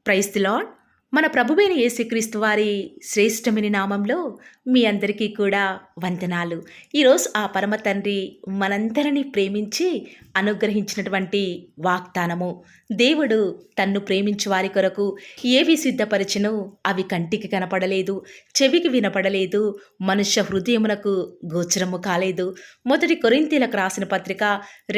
Praise the lord. మన ప్రభువైన యేసుక్రీస్తు వారి శ్రేష్టమైన నామంలో మీ అందరికీ కూడా వందనాలు. ఈరోజు ఆ పరమ తండ్రి మనందరినీ ప్రేమించి అనుగ్రహించినటువంటి వాగ్దానము. దేవుడు తన్ను ప్రేమించు వారి కొరకు ఏవి సిద్ధపరిచెనో అవి కంటికి కనపడలేదు, చెవికి వినపడలేదు, మనుష్య హృదయమునకు గోచరము కాలేదు. మొదటి కొరింథీయులకు రాసిన పత్రిక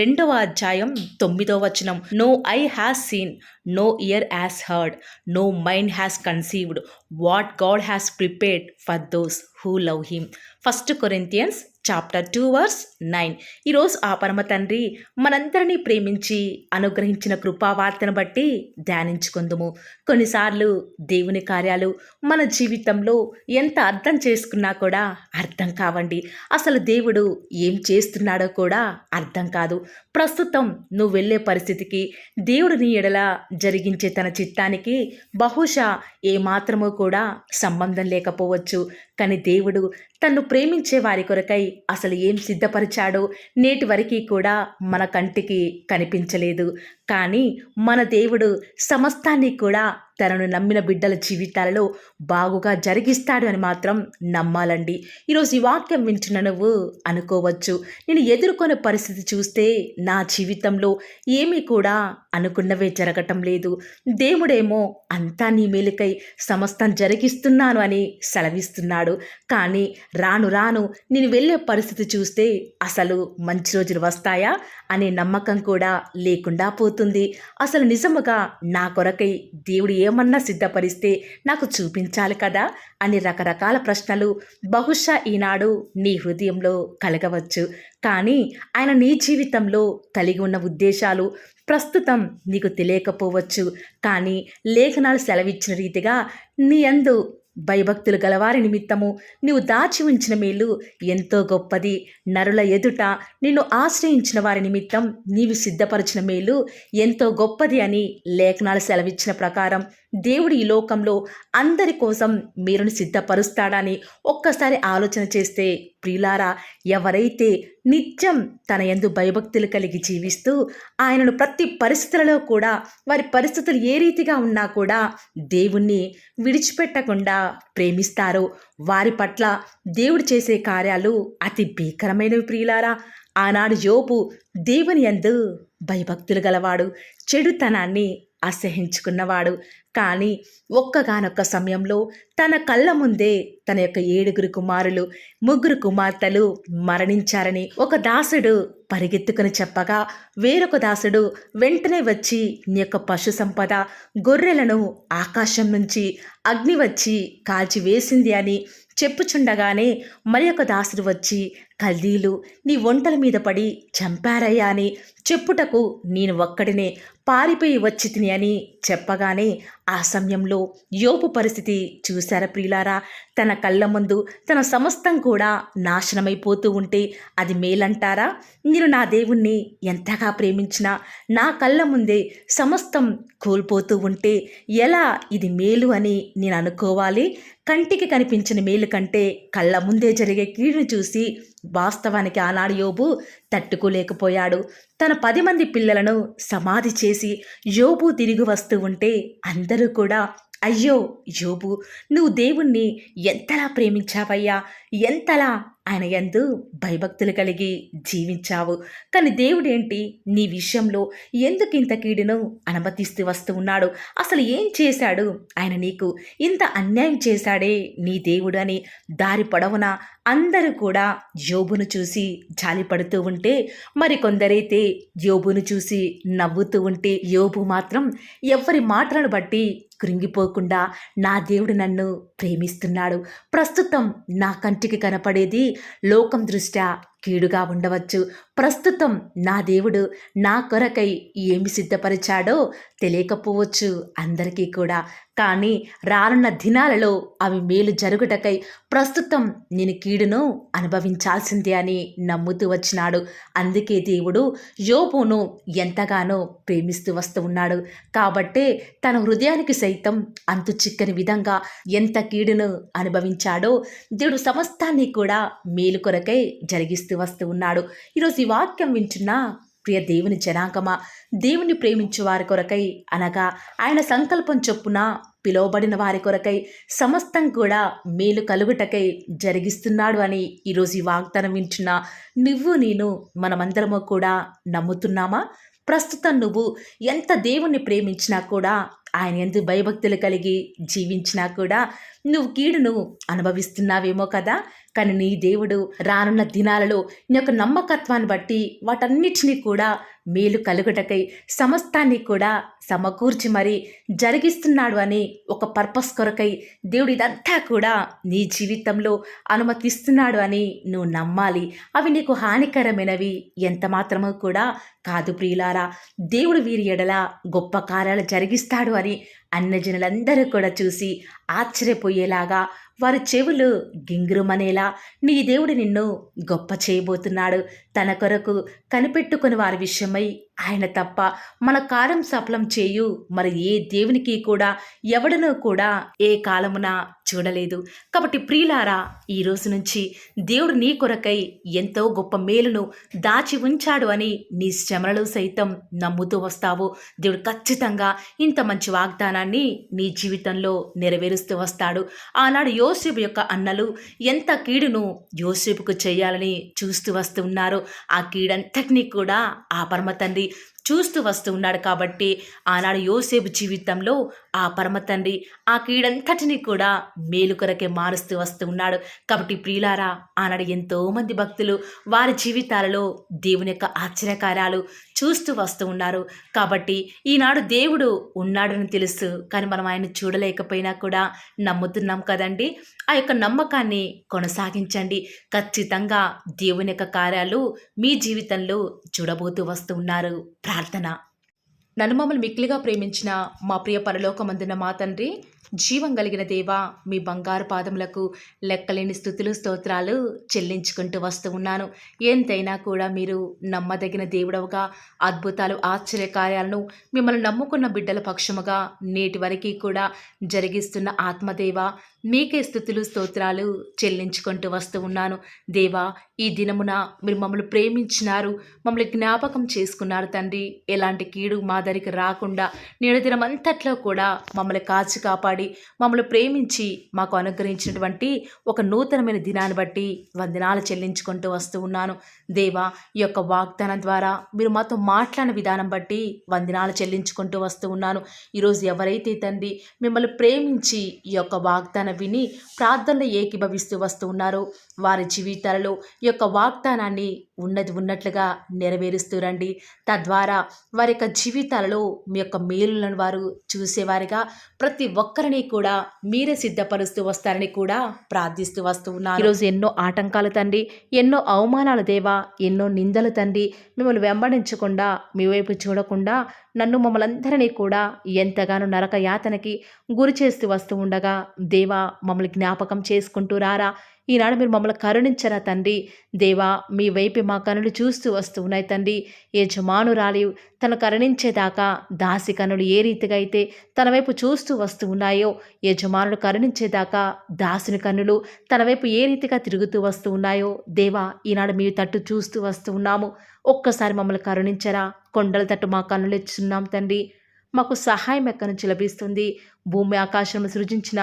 2వ అధ్యాయం 9వ వచనం. No eye has seen, no ear has heard, no mind has conceived what God has prepared for those who love him. 1 Corinthians chapter 2 verse 9. ఈరోజు ఆ పరమ తండ్రి మనందరినీ ప్రేమించి అనుగ్రహించిన కృపావార్తను బట్టి ధ్యానించుకుందుము. కొన్నిసార్లు దేవుని కార్యాలు మన జీవితంలో ఎంత అర్థం చేసుకున్నా కూడా అర్థం కావండి. అసలు దేవుడు ఏం చేస్తున్నాడో కూడా అర్థం కాదు. ప్రస్తుతం నువ్వు వెళ్ళే పరిస్థితికి దేవుడు నీ ఎడల జరిగించే తన చిత్తానికి బహుశా ఏమాత్రమూ కూడా సంబంధం లేకపోవచ్చు. కానీ దేవుడు తన్ను ప్రేమించే వారి కొరకై అసలు ఏం సిద్ధపరిచాడో నేటి వరకు కూడా మన కంటికి కనిపించలేదు. కానీ మన దేవుడు సమస్తాన్ని కూడా తనను నమ్మిన బిడ్డల జీవితాలలో బాగుగా జరిగిస్తాడు అని మాత్రం నమ్మాలండి. ఈరోజు ఈ వాక్యం వింటున్న నువ్వు అనుకోవచ్చు, నేను ఎదుర్కొనే పరిస్థితి చూస్తే నా జీవితంలో ఏమీ కూడా అనుకున్నవే జరగటం లేదు, దేవుడేమో అంతా నీ మేలుకై సమస్తం జరిగిస్తున్నాను అని సెలవిస్తున్నాడు. కానీ రాను రాను నేను వెళ్ళే పరిస్థితి చూస్తే అసలు మంచి రోజులు వస్తాయా అనే నమ్మకం కూడా లేకుండా పోతుంది. అసలు నిజముగా నా కొరకై దేవుడు ఏమన్నా సిద్ధపరిస్తే నాకు చూపించాలి కదా అని రకరకాల ప్రశ్నలు బహుశా ఈనాడు నీ హృదయంలో కలగవచ్చు. కానీ ఆయన నీ జీవితంలో కలిగి ఉన్న ఉద్దేశాలు ప్రస్తుతం నీకు తెలియకపోవచ్చు. కానీ లేఖనాలు సెలవిచ్చిన రీతిగా నీ యందు భయభక్తులు గలవారి నిమిత్తము నీవు దాచి ఉంచిన మేలు ఎంతో గొప్పది. నరుల ఎదుట నిన్ను ఆశ్రయించిన వారి నిమిత్తం నీవు సిద్ధపరిచిన మేలు ఎంతో గొప్పది అని లేఖనాలు సెలవిచ్చిన ప్రకారం దేవుడు ఈ లోకంలో అందరి కోసం మీరును సిద్ధపరుస్తాడని ఒక్కసారి ఆలోచన చేస్తే ప్రియులారా, ఎవరైతే నిత్యం తన యందు భయభక్తులు కలిగి జీవిస్తూ ఆయనను ప్రతి పరిస్థితులలో కూడా వారి పరిస్థితులు ఏ రీతిగా ఉన్నా కూడా దేవుణ్ణి విడిచిపెట్టకుండా ప్రేమిస్తారో వారి పట్ల దేవుడు చేసే కార్యాలు అతి భీకరమైనవి ప్రియులారా. ఆనాడు యోబు దేవుని యందు భయభక్తులు గలవాడు, చెడుతనాన్ని అసహించుకున్నవాడు. కానీ ఒక్కగానొక్క సమయంలో తన కళ్ళ ముందే తన యొక్క 7 కుమారులు 3 కుమార్తెలు మరణించారని ఒక దాసుడు పరిగెత్తుకుని చెప్పగా వేరొక దాసుడు వెంటనే వచ్చి నీ యొక్క పశు సంపద గొర్రెలను ఆకాశం నుంచి అగ్ని వచ్చి కాల్చి వేసింది అని చెప్పుచుండగానే మరి ఒక దాసుడు వచ్చి కల్దీలు నీ ఒంటల మీద పడి చంపారయ్యా అని చెప్పుటకు నేను ఒక్కడినే పారిపోయి వచ్చి తిని అని చెప్పగానే ఆ సమయంలో యోబు పరిస్థితి చూశారా ప్రియులారా? తన కళ్ళ ముందు తన సమస్తం కూడా నాశనమైపోతూ ఉంటే అది మేలంటారా? నేను నా దేవుణ్ణి ఎంతగా ప్రేమించినా నా కళ్ళ ముందే సమస్తం కోల్పోతూ ఉంటే ఎలా ఇది మేలు అని నేను అనుకోవాలి? కంటికి కనిపించిన మేలు కంటే కళ్ళ ముందే జరిగే కీడును చూసి వాస్తవానికి ఆనాడు యోబు తట్టుకోలేకపోయాడు. తన 10 మంది పిల్లలను సమాధి చేసి యోబు తిరిగి వస్తూ ఉంటే అందరూ కూడా అయ్యో యోబు, నువ్వు దేవుణ్ణి ఎంతలా ప్రేమించావయ్యా, ఎంతలా ఆయన యందు భయభక్తులు కలిగి జీవించావు. కానీ దేవుడేంటి నీ విషయంలో ఎందుకు ఇంత కీడును అనుమతిస్తూ వస్తూ ఉన్నాడు? అసలు ఏం చేశాడు ఆయన నీకు? ఇంత అన్యాయం చేశాడే నీ దేవుడు అని దారి పొడవునా అందరూ కూడా యోబును చూసి జాలిపడుతూ ఉంటే మరికొందరైతే యోబును చూసి నవ్వుతూ ఉంటే యోబు మాత్రం ఎవరి మాటలను బట్టి కృంగిపోకుండా నా దేవుడు నన్ను ప్రేమిస్తున్నాడు. ప్రస్తుతం నా కంటికి కనపడేది లోకం దృష్ట్యా కీడుగా ఉండవచ్చు. ప్రస్తుతం నా దేవుడు నా కొరకై ఏమి సిద్ధపరిచాడో తెలియకపోవచ్చు అందరికీ కూడా. కానీ రానున్న దినాలలో అవి మేలు జరుగుటకై ప్రస్తుతం నేను కీడును అనుభవించాల్సిందే అని నమ్ముతూ వచ్చినాడు. అందుకే దేవుడు యోబును ఎంతగానో ప్రేమిస్తూ వస్తూ ఉన్నాడు. కాబట్టే తన హృదయానికి సైతం అంతు చిక్కని విధంగా ఎంత కీడును అనుభవించాడో దేవుడు సమస్తాన్ని కూడా మేలు కొరకై జరిగిస్తూ వస్తూ ఉన్నాడు. ఈరోజు ఈ వాక్యం వింటున్న ప్రియ దేవుని జనాంగమా, దేవుని ప్రేమించు వారి కొరకై అనగా ఆయన సంకల్పం చొప్పున పిలువబడిన వారి కొరకై సమస్తం కూడా మేలు కలుగుటకై జరిగిస్తున్నాడు అని ఈరోజు ఈ వాగ్దానం వింటున్న నువ్వు నేను మనమందరము కూడా నమ్ముతున్నామా? ప్రస్తుతం నువ్వు ఎంత దేవుణ్ణి ప్రేమించినా కూడా, ఆయన యందు భయభక్తులు కలిగి జీవించినా కూడా నువ్వు కీడును అనుభవిస్తున్నావేమో కదా. కానీ నీ దేవుడు రానున్న దినాలలో నీ యొక్క నమ్మకత్వాన్ని బట్టి వాటన్నిటినీ కూడా మేలు కలుగుటకై సమస్తాన్ని కూడా సమకూర్చి మరి జరిగిస్తున్నాడు అని ఒక పర్పస్ కొరకై దేవుడు ఇదంతా కూడా నీ జీవితంలో అనుమతిస్తున్నాడు అని నువ్వు నమ్మాలి. అవి నీకు హానికరమైనవి ఎంత మాత్రమూ కూడా కాదు ప్రియులారా. దేవుడు వీరి ఎడల గొప్ప కార్యాలు జరిగిస్తాడు అని అన్యజనులందరూ కూడా చూసి ఆశ్చర్యపోయేలాగా వారి చెవులు గింగురుమనేలా నీ దేవుడు నిన్ను గొప్ప చేయబోతున్నాడు. తన కొరకు కనిపెట్టుకుని వారి విషయమై ఆయన తప్ప మన కార్యం సఫలం చేయు మరి ఏ దేవునికి కూడా ఎవడనూ కూడా ఏ కాలమున చూడలేదు. కాబట్టి ప్రియులారా, ఈ రోజు నుంచి దేవుడు నీ కొరకై ఎంతో గొప్ప మేలును దాచి ఉంచాడు అని నీ శ్రమలలో సైతం నమ్ముతూ వస్తావు. దేవుడు ఖచ్చితంగా ఇంత మంచి వాగ్దానాన్ని నీ జీవితంలో నెరవేరుస్తూ వస్తాడు. ఆనాడు యోసేపు యొక్క అన్నలు ఎంత కీడును యోసేపుకు చేయాలని చూస్తూ వస్తూ ఉన్నారు. ఆ కీడంతటినీ కూడా ఆ పరమ తండ్రి చూస్తూ వస్తూ ఉన్నాడు. కాబట్టి ఆనాడు యోసేపు జీవితంలో ఆ పరమ తండ్రి ఆ కీడంతటిని కూడా మేలు కొరకే మారుస్తూ వస్తూ ఉన్నాడు. కాబట్టి ప్రియులారా, ఆనాడు ఎంతోమంది భక్తులు వారి జీవితాలలో దేవుని యొక్క ఆశ్చర్యకార్యాలు చూస్తూ వస్తూ ఉన్నారు. కాబట్టి ఈనాడు దేవుడు ఉన్నాడని తెలుసు, కానీ మనం ఆయన చూడలేకపోయినా కూడా నమ్ముతున్నాం కదండి. ఆ యొక్క నమ్మకాన్ని కొనసాగించండి. ఖచ్చితంగా దేవుని యొక్క కార్యాలు మీ జీవితంలో చూడబోతూ వస్తూ ఉన్నారు. ప్రార్థన. నన్ను మమ్మల్ని మిక్కిలిగా ప్రేమించిన మా ప్రియ పరలోకమందున మా తండ్రి, జీవం కలిగిన దేవా, మీ బంగారు పాదములకు లెక్కలేని స్తుతులు స్తోత్రాలు చెల్లించుకుంటూ వస్తూ ఉన్నాను. ఎంతైనా కూడా మీరు నమ్మదగిన దేవుడవుగా అద్భుతాలు ఆశ్చర్యకార్యాలను మిమ్మల్ని నమ్ముకున్న బిడ్డల పక్షముగా నేటి వరకు కూడా జరిగిస్తున్న ఆత్మదేవ, మీకే స్తుతులు స్తోత్రాలు చెల్లించుకుంటూ వస్తూ ఉన్నాను. దేవా, ఈ దినమున మీరు మమ్మల్ని ప్రేమించినారు, మమ్మల్ని జ్ఞాపకం చేసుకున్నారు తండ్రి. ఎలాంటి కీడు మా దరికి రాకుండా నేడు దినమంతట్లో కూడా మమ్మల్ని కాచి కాపాడి మమ్మల్ని ప్రేమించి మాకు అనుగ్రహించినటువంటి ఒక నూతనమైన దినాన్ని బట్టి వందనాలు చెల్లించుకుంటూ వస్తూ ఉన్నాను. దేవా, ఈ యొక్క వాగ్దానం ద్వారా మీరు మాతో మాట్లాడిన విధానం బట్టి వందనాలు చెల్లించుకుంటూ వస్తూ ఉన్నాను. ఈరోజు ఎవరైతే తండ్రి మిమ్మల్ని ప్రేమించి ఈ యొక్క వాగ్దానం విని ప్రార్థనలో ఏకీభవిస్తూ వస్తూ ఉన్నారో వారి జీవితాలలో ఈ యొక్క వాగ్దానాన్ని ఉన్నట్లుగా నెరవేరుస్తూ రండి. తద్వారా వారి యొక్క జీవితాలలో మీ యొక్క మేలులను వారు చూసేవారిగా ప్రతి ఒక్కరిని కూడా మీరే సిద్ధపరుస్తూ వస్తారని కూడా ప్రార్థిస్తూ వస్తూ ఉన్నారు. ఈరోజు ఎన్నో ఆటంకాలు తండ్రి, ఎన్నో అవమానాలు దేవా, ఎన్నో నిందలు తండ్రి, మిమ్మల్ని వెంబడించకుండా మీ వైపు చూడకుండా నన్ను మమ్మల్ని అందరినీ కూడా ఎంతగానో నరక యాతనకి గురి చేస్తూ వస్తూ ఉండగా దేవా, మమ్మల్ని జ్ఞాపకం చేసుకుంటూ రారా. ఈనాడు మీరు మమ్మల్ని కరుణించరా తండ్రి. దేవా, మీ వైపు మా కనులు చూస్తూ వస్తూ ఉన్నాయి తండ్రి. యజమానురాలి తను కరుణించేదాకా దాసి కనులు ఏ రీతిగా అయితే తన వైపు చూస్తూ వస్తూ ఉన్నాయో, యజమానుడు కరుణించేదాకా దాసుని కన్నులు తన వైపు ఏ రీతిగా తిరుగుతూ వస్తూ ఉన్నాయో దేవా, ఈనాడు మీ తట్టు చూస్తూ వస్తూ ఉన్నాము. ఒక్కసారి మమ్మల్ని కరుణించరా. కొండల తట్టు మా కన్నులు ఎచ్చున్నాం తండ్రి. మాకు సహాయం ఎక్కడి నుంచి లభిస్తుంది? భూమి ఆకాశం సృజించిన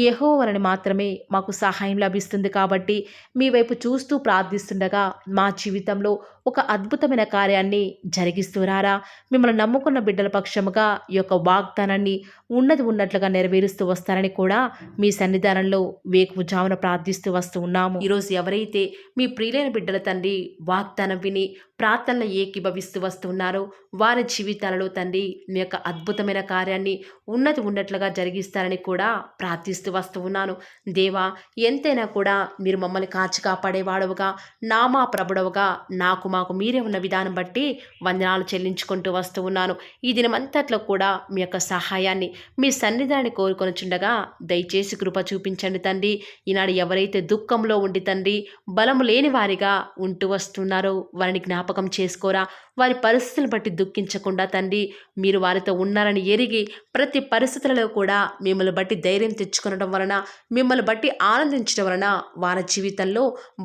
యెహోవాని మాత్రమే మాకు సహాయం లభిస్తుంది. కాబట్టి మీ వైపు చూస్తూ ప్రార్థిస్తుండగా మా జీవితంలో ఒక అద్భుతమైన కార్యాన్ని జరిగిస్తూ రారా. మిమ్మల్ని నమ్ముకున్న బిడ్డల పక్షముగా ఈ యొక్క వాగ్దానాన్ని ఉన్నట్లుగా నెరవేరుస్తూ వస్తారని కూడా మీ సన్నిధానంలో వేకువజామున ప్రార్థిస్తూ వస్తూ ఉన్నాము. ఈరోజు ఎవరైతే మీ ప్రియులైన బిడ్డల తండ్రి వాగ్దానం విని ప్రార్థనలో ఏకీభవిస్తూ వస్తున్నారో వారి జీవితాలలో తండ్రి మీ యొక్క అద్భుతమైన కార్యాన్ని ఉన్నట్లుగా జరిగిస్తారని కూడా ప్రార్థిస్తూ వస్తూ ఉన్నాను. దేవా, ఎంతైనా కూడా మీరు మమ్మల్ని కాచి కాపాడేవాడవుగా, నామా ప్రభుడవుగా మాకు మీరే ఉన్న విధానం బట్టి వందనాలు చెల్లించుకుంటూ వస్తూ ఉన్నాను. ఈ దినమంతట్లో కూడా మీ యొక్క సహాయాన్ని మీ సన్నిధానాన్ని కోరుకొనుచుండగా దయచేసి కృప చూపించండి తండ్రి. ఈనాడు ఎవరైతే దుఃఖంలో ఉండి తండ్రి బలము లేని వారిగా ఉంటూ వస్తున్నారో వారిని జ్ఞాపకం చేసుకోరా. వారి పరిస్థితులను బట్టి దుఃఖించకుండా తండ్రి మీరు వారితో ఉన్నారని ఎరిగి ప్రతి పరిస్థితులలో కూడా మిమ్మల్ని బట్టి ధైర్యం తెచ్చుకొనడం వలన, మిమ్మల్ని బట్టి ఆనందించడం వలన వారి జీవితంలో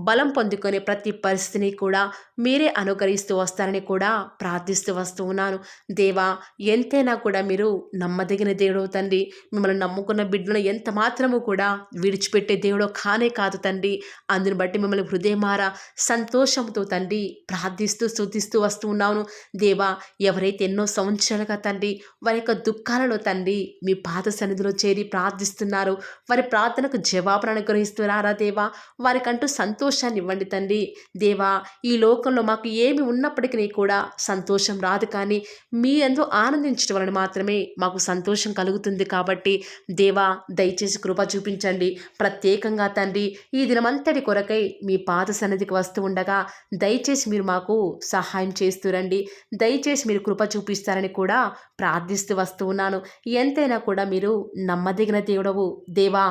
బలం పొందుకునే ప్రతి పరిస్థితిని కూడా మీరే అనుకరిస్తూ వస్తారని కూడా ప్రార్థిస్తూ వస్తూ ఉన్నాను. దేవా, ఎంతైనా కూడా మీరు నమ్మదగిన దేవుడు తండ్రి. మిమ్మల్ని నమ్ముకున్న బిడ్డలను ఎంత మాత్రము కూడా విడిచిపెట్టే దేవుడో కానే కాదు తండ్రి. అందుని బట్టి మిమ్మల్ని హృదయమారా సంతోషంతో తండ్రి ప్రార్థిస్తూ స్తుతిస్తూ వస్తూ ఉన్నాను. దేవా, ఎవరైతే ఎన్నో సంవత్సరాలుగా తండ్రి వారి యొక్క దుఃఖాలలో తండ్రి మీ పాద సన్నిధిలో చేరి ప్రార్థిస్తున్నారు, వారి ప్రార్థనకు జవాబును అనుగ్రహిస్తున్నారా దేవా, వారికంటూ సంతోషాన్ని ఇవ్వండి తండ్రి. దేవా, ఈ లోకంలో మాకు ఏమి ఉన్నప్పటికీ కూడా సంతోషం రాదు, కానీ మీ యందు ఆనందించడం వలన మాత్రమే మాకు సంతోషం కలుగుతుంది. కాబట్టి దేవా, దయచేసి కృప చూపించండి. ప్రత్యేకంగా తండ్రి ఈ దినమంతటి కొరకై మీ పాద సన్నిధికి వస్తూ ఉండగా దయచేసి మీరు మాకు సహాయం చేస్తురండి. దయచేసి మీరు కృప చూపిస్తారని కూడా ప్రార్థిస్తూ వస్తూ ఉన్నాను. ఎంతైనా కూడా మీరు నమ్మదగిన దేవుడవు దేవా.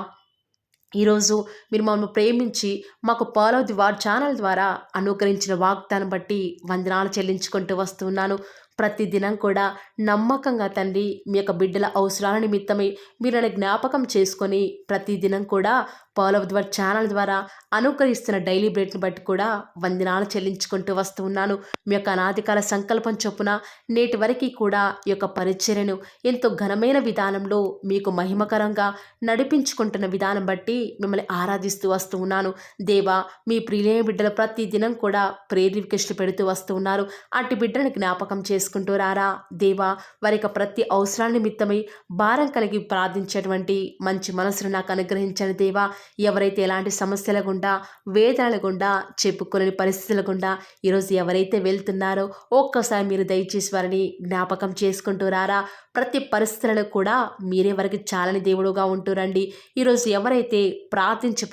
ఈరోజు మీరు మమ్మల్ని ప్రేమించి మాకు పాలవ ఛానల్ ద్వారా అనుగ్రహించిన వాగ్దానం బట్టి వందనాలు చెల్లించుకుంటూ వస్తున్నాను. ప్రతి దినం కూడా నమ్మకంగా తండ్రి మీ యొక్క బిడ్డల అవసరాల నిమిత్తమై మీరు నన్ను జ్ఞాపకం చేసుకొని ప్రతి దినం కూడా పాలవ ఛానల్ ద్వారా అనుకరిస్తున్న డైలీ బ్రెడ్ని బట్టి కూడా వందనాలు చెల్లించుకుంటూ వస్తూ ఉన్నాను. మీ యొక్క అనాదికాల సంకల్పం చొప్పున నేటి వరకు కూడా ఈ యొక్క పరిచర్యను ఎంతో ఘనమైన విధానంలో మీకు మహిమకరంగా నడిపించుకుంటున్న విధానం బట్టి మిమ్మల్ని ఆరాధిస్తూ వస్తూ ఉన్నాను. దేవా, మీ ప్రియులైన బిడ్డలు ప్రతి దినం కూడా ప్రేయర్ రిక్వెస్ట్లు పెడుతూ వస్తూ ఉన్నారు. అట్టి బిడ్డను జ్ఞాపకం చేసుకుంటూ రారా దేవా. వారి యొక్క ప్రతి అవసరాల నిమిత్తమై భారం కలిగి ప్రార్థించేటువంటి మంచి మనసును నాకు అనుగ్రహించండి దేవా. ఎవరైతే ఎలాంటి సమస్యల గుండా, వేదనల గుండా, చెప్పుకోలేని పరిస్థితుల గుండా ఈరోజు ఎవరైతే వెళ్తున్నారో ఒక్కసారి మీరు దయచేసి వారిని జ్ఞాపకం చేసుకుంటూ రారా. ప్రతి పరిస్థితులలో కూడా మీరే వారికి చాలని దేవుడుగా ఉంటూరండి. ఈరోజు ఎవరైతే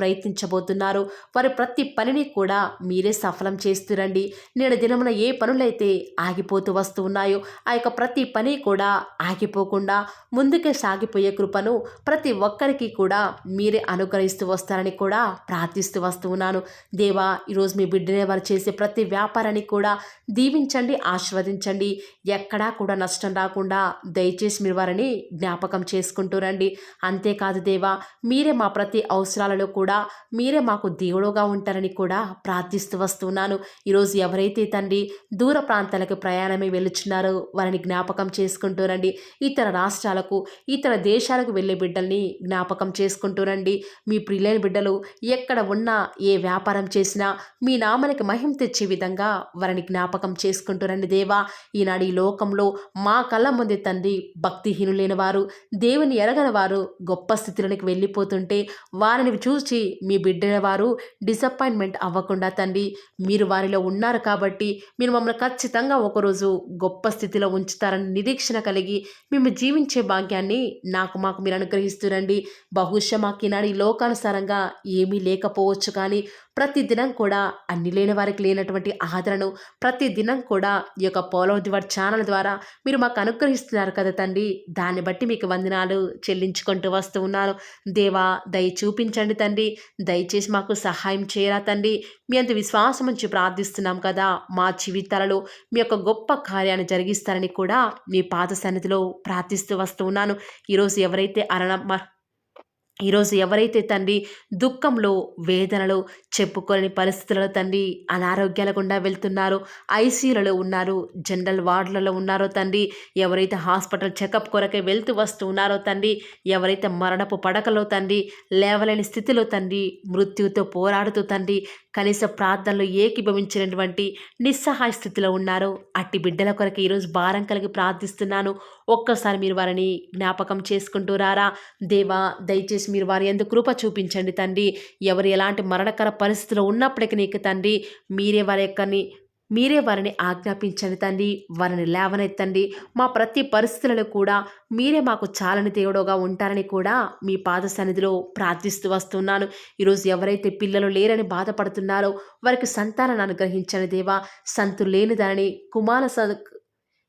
ప్రయత్నించబోతున్నారో వారి ప్రతి పనిని కూడా మీరే సఫలం చేస్తురండి. నేడు దినమున ఏ పనులైతే ఆగిపోతూ వస్తూ ఉన్నాయో ఆ యొక్క ప్రతి పని కూడా ఆగిపోకుండా ముందుకే సాగిపోయే కృపను ప్రతి ఒక్కరికి కూడా మీరే అనుగ్రహిస్తూ వస్తారని కూడా ప్రార్థిస్తూ వస్తూ ఉన్నాను. దేవా, ఈరోజు మీ బిడ్డనే వారు చేసే ప్రతి వ్యాపారాన్ని కూడా దీవించండి, ఆశీర్వదించండి. ఎక్కడా కూడా నష్టం రాకుండా దయచేసి మీరు వారిని జ్ఞాపకం చేసుకుంటూ రండి. అంతేకాదు దేవా, మీరే మా ప్రతి అవసరాలలో కూడా మీరే మాకు దేవుడుగా ఉంటారని కూడా ప్రార్థిస్తూ వస్తున్నాను. ఈరోజు ఎవరైతే తండ్రి దూర ప్రాంతాలకు ప్రయాణమై వెళ్ళుచున్నారో వారిని జ్ఞాపకం చేసుకుంటూ రండి. ఇతర రాష్ట్రాలకు, ఇతర దేశాలకు వెళ్ళే బిడ్డల్ని జ్ఞాపకం చేసుకుంటూ రండి. మీ ప్రియులైన బిడ్డలు ఎక్కడ ఉన్నా, ఏ వ్యాపారం చేసినా మీ నామానికి మహిమ తెచ్చే విధంగా వారిని జ్ఞాపకం చేసుకుంటూ రండి దేవా. ఈనాడు ఈ లోకంలో మా కళ్ళ ముందే తండ్రి భక్తిహీనులైన వారు, దేవుని ఎరగని వారు గొప్ప స్థితిలోనికి వెళ్ళిపోతుంటే వారిని చూసి మీ బిడ్డల వారు డిసప్పాయింట్మెంట్ అవ్వకుండా తండ్రి మీరు వారిలో ఉన్నారు కాబట్టి మీరు మమ్మల్ని ఖచ్చితంగా ఒకరోజు గొప్ప స్థితిలో ఉంచుతారని నిరీక్షణ కలిగి మేము జీవించే భాగ్యాన్ని మాకు మీరు అనుగ్రహిస్తురండి. బహుశా మాకు ఈనాడు ఈ లోకానుసారంగా ఏమీ లేకపోవచ్చు, కానీ ప్రతి దినం కూడా అన్ని లేని వారికి లేనటువంటి ఆదరణను ప్రతి దినం కూడా ఈ యొక్క పాలవ ఛానల్ ద్వారా మీరు మాకు అనుగ్రహిస్తున్నారు కదా తండ్రి. దాన్ని బట్టి మీకు వందనాలు చెల్లించుకుంటూ వస్తూ ఉన్నాను. దేవా, దయ చూపించండి తండ్రి. దయచేసి మాకు సహాయం చేయరా తండ్రి. మీ అంత విశ్వాసం నుంచి ప్రార్థిస్తున్నాం కదా. మా జీవితాలలో మీ యొక్క గొప్ప కార్యాన్ని జరిగిస్తారని కూడా మీ పాద సన్నిధిలో ప్రార్థిస్తూ వస్తూ ఉన్నాను. ఈరోజు ఎవరైతే తండ్రి దుఃఖంలో, వేదనలో, చెప్పుకోలేని పరిస్థితులలో తండ్రి అనారోగ్యాల గుండా వెళ్తున్నారో, ఐసీయూలలో ఉన్నారు, జనరల్ వార్డులలో ఉన్నారో తండ్రి, ఎవరైతే హాస్పిటల్ చెకప్ కొరకే వెళ్తూ వస్తూ ఉన్నారో తండ్రి, ఎవరైతే మరణపు పడకలో తండ్రి లేవలేని స్థితిలో తండ్రి మృత్యువుతో పోరాడుతూ తండ్రి కనీస ప్రార్థనలు ఏకీభవించినటువంటి నిస్సహాయ స్థితిలో ఉన్నారో అట్టి బిడ్డల కొరకు ఈరోజు భారం కలిగి ప్రార్థిస్తున్నాను. ఒక్కసారి మీరు వారిని జ్ఞాపకం చేసుకుంటూ రారా దేవా. దయచేసి మీరు వారి యందు కృప చూపించండి తండ్రి. ఎవరు ఎలాంటి మరణకర పరిస్థితిలో ఉన్నప్పటికీ నీకు తండ్రి మీరే వారిని ఆజ్ఞాపించండి తండ్రి. వారిని లేవనెత్తండి. మా ప్రతి పరిస్థితులలో కూడా మీరే మాకు చాలని దేవుడుగా ఉంటారని కూడా మీ పాద సన్నిధిలో ప్రార్థిస్తూ వస్తున్నాను. ఈరోజు ఎవరైతే పిల్లలు లేరని బాధపడుతున్నారో వారికి సంతానాన్ని అనుగ్రహించండి దేవా.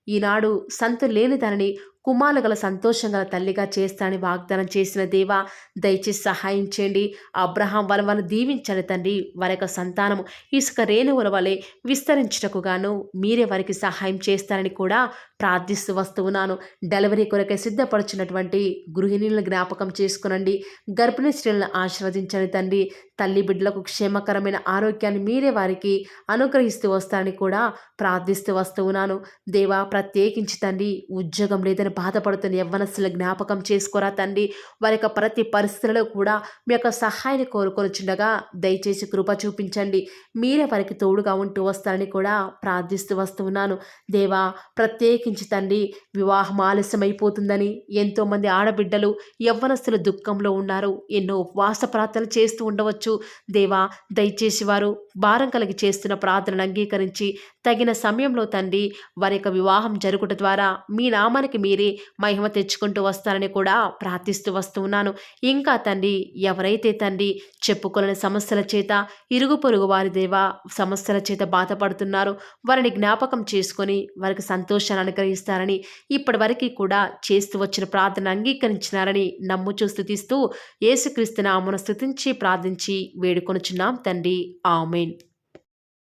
ఈనాడు సంతు లేని దానిని కుమారులు గల సంతోషం గల తల్లిగా చేస్తానని వాగ్దానం చేసిన దేవా, దయచేసి సహాయం చేయండి. అబ్రహాం వాళ్ళని దీవించండి తండ్రి. వారి యొక్క సంతానము ఇసుక రేణువుల వలె విస్తరించుటకు గాను మీరే వారికి సహాయం చేస్తారని కూడా ప్రార్థిస్తూ వస్తూ ఉన్నాను. డెలివరీ కొరకై సిద్ధపడుచున్నటువంటి గృహిణులను జ్ఞాపకం చేసుకునండి. గర్భిణీ స్త్రీలను ఆశీర్వదించండి తండ్రి. తల్లి బిడ్డలకు క్షేమకరమైన ఆరోగ్యాన్ని మీరే వారికి అనుగ్రహిస్తూ వస్తారని కూడా ప్రార్థిస్తూ వస్తూ ఉన్నాను. దేవా, ప్రత్యేకించి తండ్రి ఉద్యోగం లేదని బాధపడుతున్న యవ్వనస్తుల జ్ఞాపకం చేసుకోరా తండ్రి. వారి యొక్క ప్రతి పరిస్థితులలో కూడా మీ యొక్క సహాయాన్ని కోరుకొనిచుండగా దయచేసి కృప చూపించండి. మీరే వారికి తోడుగా ఉంటూ వస్తారని కూడా ప్రార్థిస్తూ వస్తూ ఉన్నాను. దేవా, ప్రత్యేకించి తండ్రి వివాహం ఆలస్యమైపోతుందని ఎంతోమంది ఆడబిడ్డలు యవ్వనస్తులు దుఃఖంలో ఉన్నారు. ఎన్నో ఉపవాస ప్రార్థనలు చేస్తూ ఉండవచ్చు. దేవా, దయచేసి వారు భారం కలిగి చేస్తున్న ప్రార్థనను అంగీకరించి తగిన సమయంలో తండ్రి వారి యొక్క వివాహం జరుగుట ద్వారా మీ నామానికి మీరే మహిమ తెచ్చుకుంటూ వస్తారని కూడా ప్రార్థిస్తూ వస్తూ ఉన్నాను. ఇంకా తండ్రి ఎవరైతే తండ్రి చెప్పుకోలేని సమస్యల చేత ఇరుగు పొరుగు వారి దేవా సమస్యల చేత బాధపడుతున్నారో వారిని జ్ఞాపకం చేసుకొని వారికి సంతోషాన్ని అనుగ్రహిస్తారని ఇప్పటి వరకు కూడా చేస్తూ వచ్చిన ప్రార్థన అంగీకరించినారని నమ్ముచూ స్తుతిస్తూ యేసుక్రీస్తు నామమున స్తుతించి ప్రార్థించి వేడుకొనుచున్నాం తండ్రి. ఆమేన్.